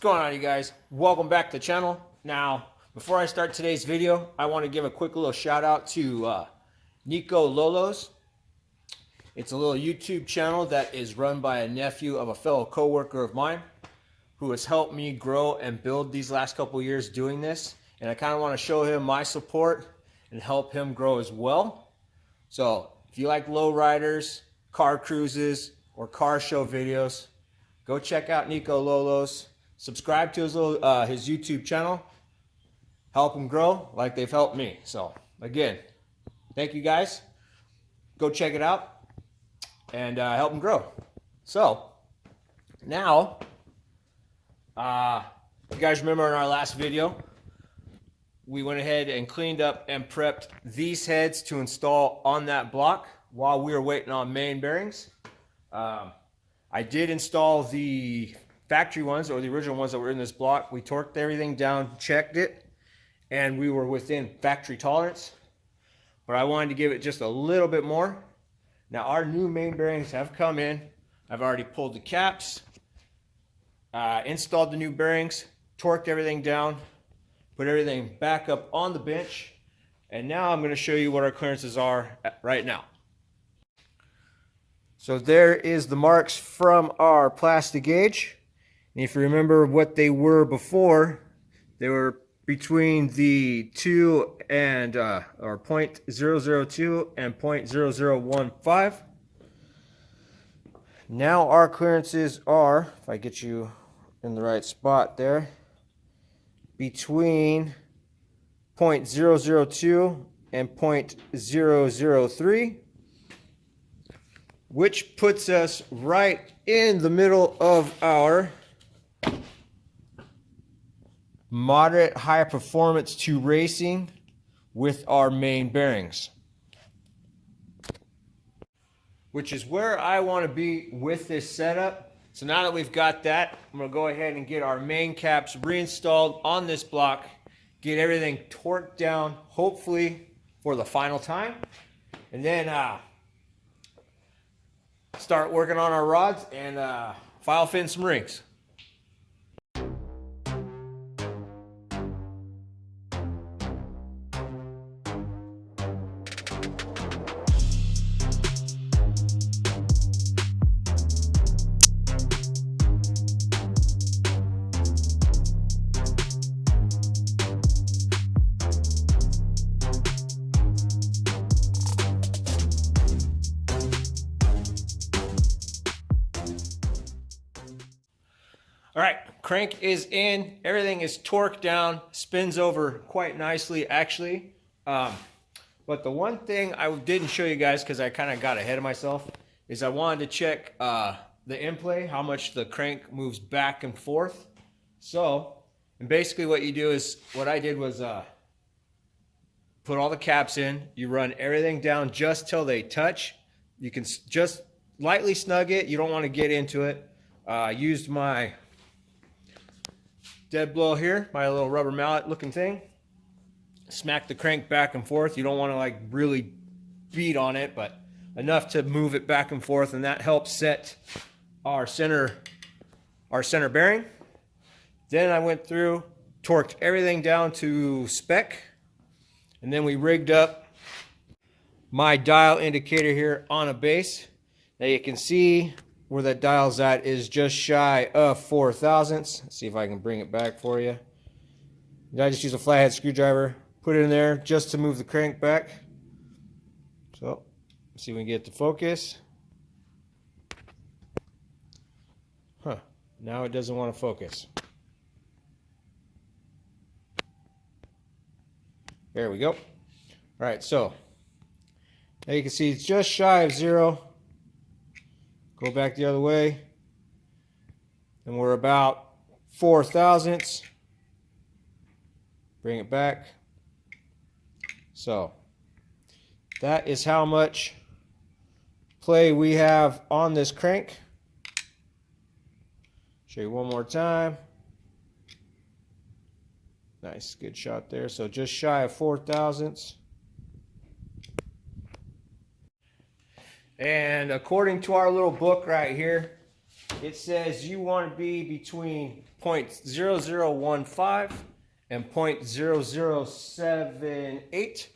going on, you guys? Welcome back to the channel. Now, before I start today's video, I want to give a quick little shout out to Nico LowLows. It's a little YouTube channel that is run by a nephew of a fellow co-worker of mine who has helped me grow and build these last couple years doing this. And I kind of want to show him my support and help him grow as well. So if you like low riders, car cruises, or car show videos, go check out Nico LowLows. Subscribe to his YouTube channel. Help him grow like they've helped me. So again, thank you guys. Go check it out and help him grow. So now, you guys remember in our last video, we went ahead and cleaned up and prepped these heads to install on that block while we were waiting on main bearings. I did install the factory ones, or the original ones that were in this block. We torqued everything down, checked it, and we were within factory tolerance. But I wanted to give it just a little bit more. Now our new main bearings have come in. I've already pulled the caps, installed the new bearings, torqued everything down, put everything back up on the bench, and now I'm going to show you what our clearances are right now. So there is the marks from our plastic gauge. And if you remember what they were before, they were between the 2 and or 0.002 and 0.0015. Now our clearances are, if I get you in the right spot there, between 0.002 and 0.003, which puts us right in the middle of our moderate high performance to racing with our main bearings, which is where I want to be with this setup. So now that we've got that, I'm going to go ahead and get our main caps reinstalled on this block, get everything torqued down, hopefully for the final time, and then start working on our rods and file fin some rings. All right, crank is in, everything is torqued down, spins over quite nicely actually. But the one thing I didn't show you guys, because I kind of got ahead of myself, is I wanted to check the in-play, how much the crank moves back and forth. So, and basically what you do is, what I did was put all the caps in, you run everything down just till they touch. You can just lightly snug it, you don't want to get into it. Used my dead blow here, my little rubber mallet looking thing. Smack the crank back and forth. You don't want to like really beat on it, but enough to move it back and forth, and that helps set our center bearing. Then I went through, torqued everything down to spec, and then we rigged up my dial indicator here on a base. Now you can see where that dial's at is just shy of 4 thousandths. Let's see if I can bring it back for you. I just use a flathead screwdriver, put it in there just to move the crank back. So, let's see if we can get it to focus. Now it doesn't want to focus. There we go. All right, so now you can see it's just shy of 0. Go back the other way, and we're about 4 thousandths. Bring it back. So that is how much play we have on this crank. Show you one more time. Nice, good shot there. So just shy of 4 thousandths. And according to our little book right here, it says you want to be between 0.0015 and 0.0078.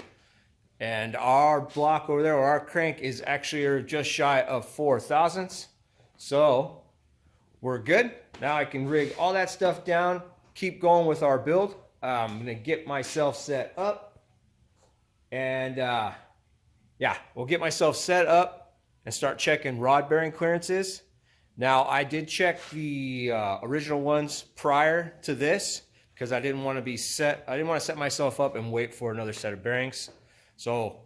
And our block over there, or our crank, is actually just shy of 4 thousandths. So we're good. Now I can rig all that stuff down, keep going with our build. I'm gonna get myself set up, and yeah, we'll get myself set up and start checking rod bearing clearances. Now I did check the original ones prior to this because I didn't want to set myself up and wait for another set of bearings. So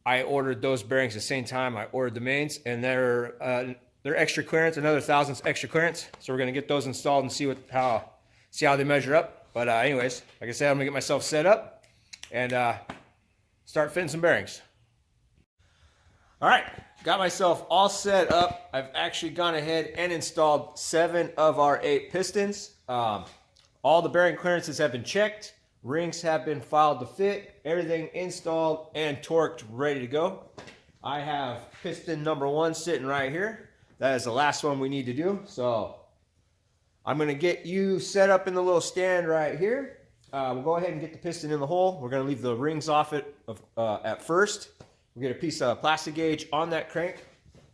I ordered those bearings at the same time I ordered the mains, and they're extra clearance, another thousandths extra clearance. So we're gonna get those installed and see how they measure up. But anyways, like I said, I'm gonna get myself set up and start fitting some bearings. All right, got myself all set up. I've actually gone ahead and installed 7 of our 8 pistons. All the bearing clearances have been checked. Rings have been filed to fit. Everything installed and torqued, ready to go. I have piston number 1 sitting right here. That is the last one we need to do. So I'm going to get you set up in the little stand right here. We'll go ahead and get the piston in the hole. We're going to leave the rings off it at first. We'll get a piece of plastic gauge on that crank.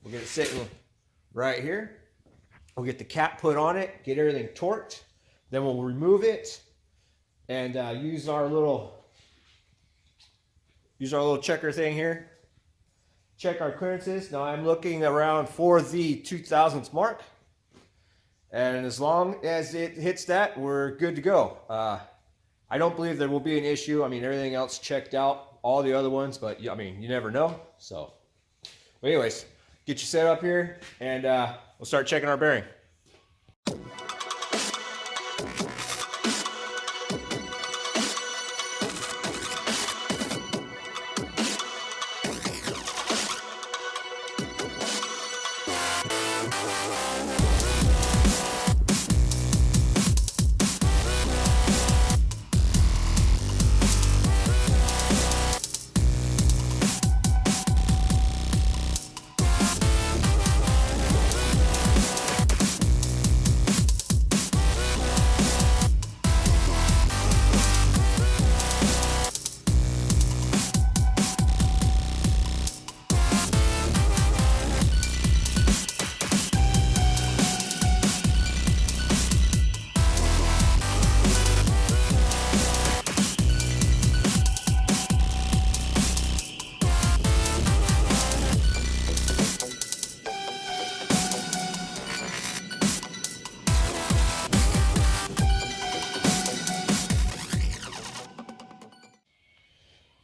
We'll get it sitting right here. We'll get the cap put on it, get everything torqued. Then we'll remove it and use our little checker thing here. Check our clearances. Now I'm looking around for the 2000ths mark. And as long as it hits that, we're good to go. I don't believe there will be an issue. I mean, everything else checked out, all the other ones, but I mean, you never know. So, but anyways, get you set up here and we'll start checking our bearing.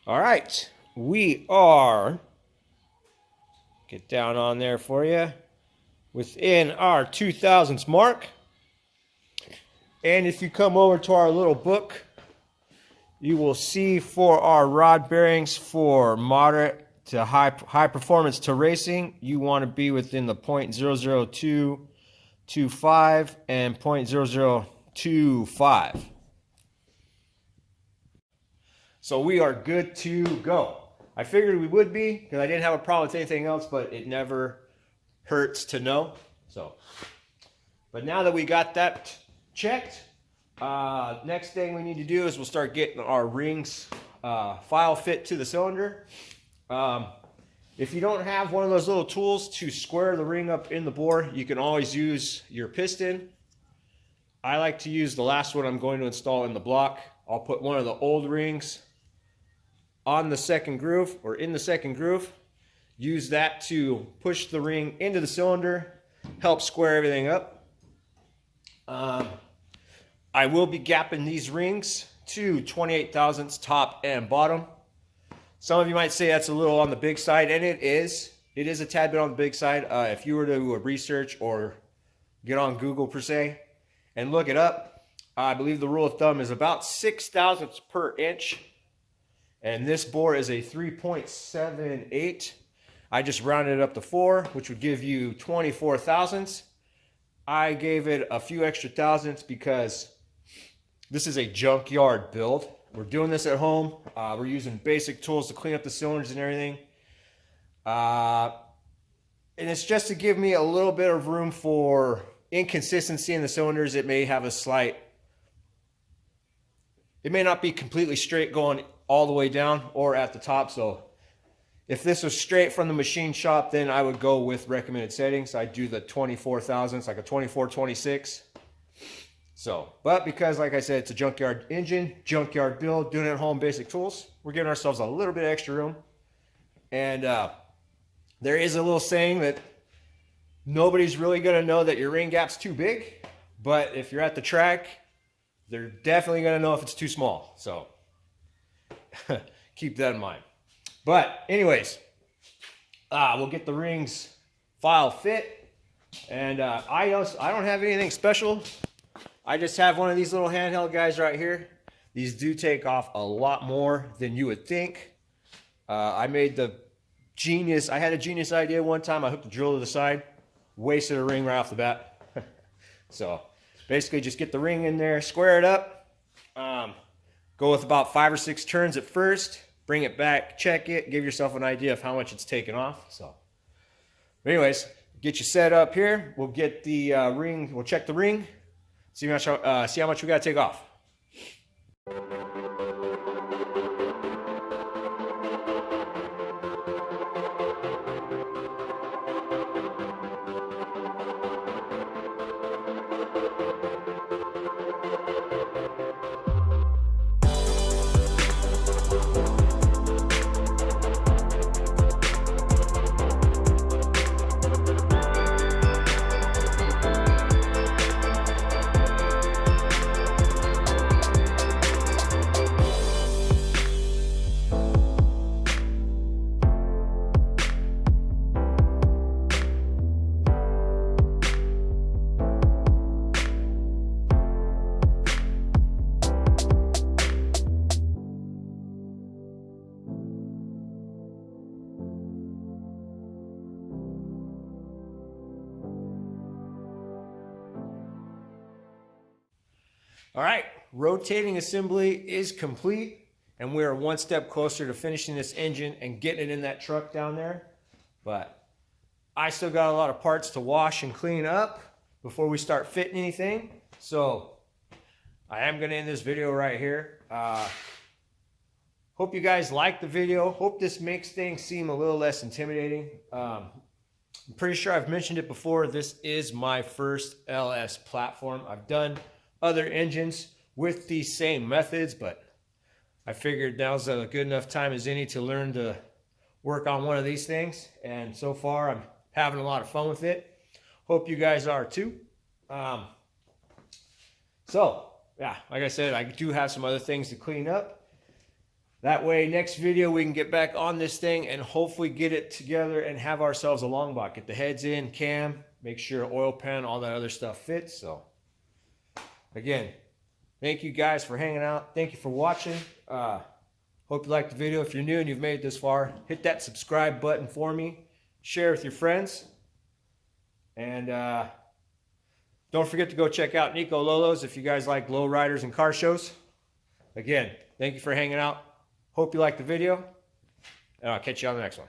All right, we are, get down on there for you, within our 2000s mark. And if you come over to our little book, you will see for our rod bearings for moderate to high performance to racing, you want to be within the 0.00225 and 0.0025. So we are good to go. I figured we would be because I didn't have a problem with anything else, but it never hurts to know. So, but now that we got that checked, next thing we need to do is we'll start getting our rings file fit to the cylinder. If you don't have one of those little tools to square the ring up in the bore, you can always use your piston. I like to use the last one I'm going to install in the block. I'll put one of the old rings on the second groove or in the second groove. Use that to push the ring into the cylinder, help square everything up. I will be gapping these rings to 28 thousandths top and bottom. Some of you might say that's a little on the big side, and it is. It is a tad bit on the big side. If you were to research or get on Google per se and look it up, I believe the rule of thumb is about 6 thousandths per inch. And this bore is a 3.78. I just rounded it up to 4, which would give you 24 thousandths. I gave it a few extra thousandths because this is a junkyard build. We're doing this at home. We're using basic tools to clean up the cylinders and everything. And it's just to give me a little bit of room for inconsistency in the cylinders. It may have a slight, it may not be completely straight going all the way down or at the top. So if this was straight from the machine shop, then I would go with recommended settings. I'd do the 24 thousandths, like a 24-26. So, but because, like I said, it's a junkyard engine, junkyard build, doing it at home, basic tools, we're giving ourselves a little bit of extra room. And there is a little saying that nobody's really going to know that your ring gap's too big, but if you're at the track, they're definitely going to know if it's too small. So keep that in mind. But anyways, we'll get the rings file fit. And I don't have anything special. I just have one of these little handheld guys right here. These do take off a lot more than you would think. I had a genius idea one time. I hooked a drill to the side, wasted a ring right off the bat. So basically just get the ring in there, square it up, go with about 5 or 6 turns at first, bring it back, check it, give yourself an idea of how much it's taken off. So anyways, get you set up here. We'll get the ring, we'll check the ring, see how much we got to take off. All right, rotating assembly is complete, and we are one step closer to finishing this engine and getting it in that truck down there. But I still got a lot of parts to wash and clean up before we start fitting anything. So I am going to end this video right here. Hope you guys like the video. Hope this makes things seem a little less intimidating. I'm pretty sure I've mentioned it before. This is my first LS platform. I've done other engines with these same methods, but I figured now's a good enough time as any to learn to work on one of these things. And so far, I'm having a lot of fun with it. Hope you guys are too. So yeah, like I said, I do have some other things to clean up. That way, next video, we can get back on this thing and hopefully get it together and have ourselves a long block. Get the heads in, cam, make sure oil pan, all that other stuff fits. So again, thank you guys for hanging out. Thank you for watching. Hope you liked the video. If you're new and you've made it this far, hit that subscribe button for me. Share with your friends. And don't forget to go check out Nico LowLows if you guys like low riders and car shows. Again, thank you for hanging out. Hope you liked the video. And I'll catch you on the next one.